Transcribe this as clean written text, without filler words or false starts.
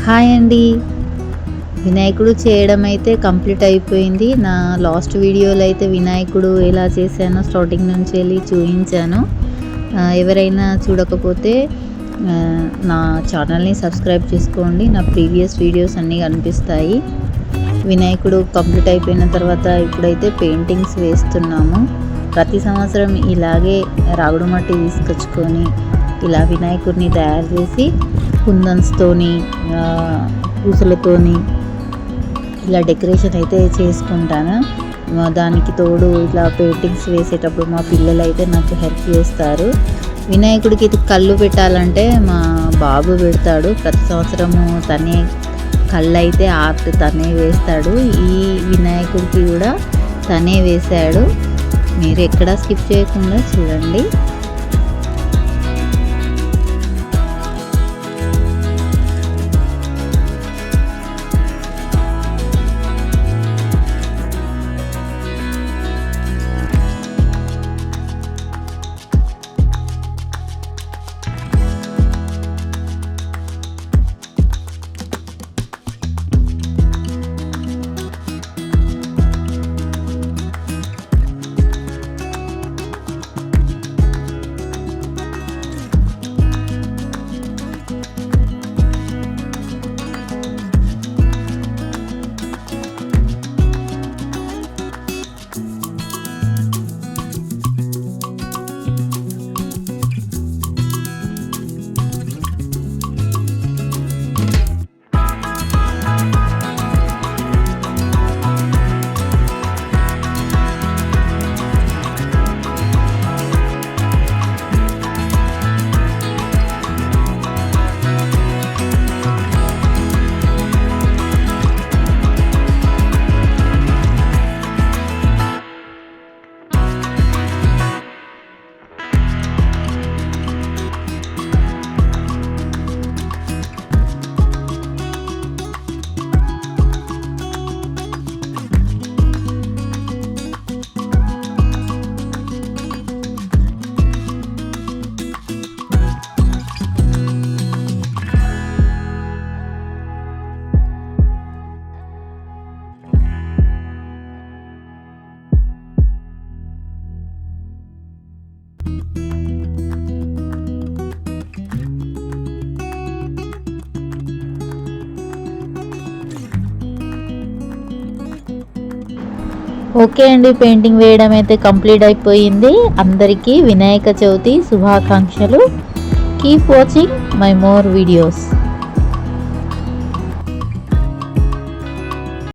Hi అండి. వినాయకుడు చేయడం అయితే కంప్లీట్ అయిపోయింది. నా లాస్ట్ వీడియోలో అయితే వినాయకుడు ఎలా చేశానో స్టార్టింగ్ నుంచి వెళ్ళి చూపించాను. ఎవరైనా చూడకపోతే నా ఛానల్ని సబ్స్క్రైబ్ చేసుకోండి. నా ప్రీవియస్ వీడియోస్ అన్నీ కనిపిస్తాయి. వినాయకుడు కంప్లీట్ అయిపోయిన తర్వాత ఇప్పుడైతే పెయింటింగ్స్ వేస్తున్నాము. ప్రతి సంవత్సరం ఇలాగే రాగుడు మట్టి తీసుకొచ్చుకొని ఇలా వినాయకుడిని తయారు చేసి కుందన్స్తోని పూసలతోని ఇలా డెకరేషన్ అయితే చేసుకుంటాను. దానికి తోడు ఇట్లా పెయింటింగ్స్ వేసేటప్పుడు మా పిల్లలు అయితే నాకు హెల్ప్ చేస్తారు. వినాయకుడికి కళ్ళు పెట్టాలంటే మా బాబు పెడతాడు. ప్రతి సంవత్సరము తనే కళ్ళు అయితే ఆర్ట్ తనే వేస్తాడు. ఈ వినాయకుడికి కూడా తనే వేశాడు. మీరు ఎక్కడా స్కిప్ చేయకుండా చూడండి. ఓకే అండి, పెయింటింగ్ వేయడం అయితే కంప్లీట్ అయిపోయింది. అందరికీ వినాయక చవితి శుభాకాంక్షలు. Keep watching my more videos.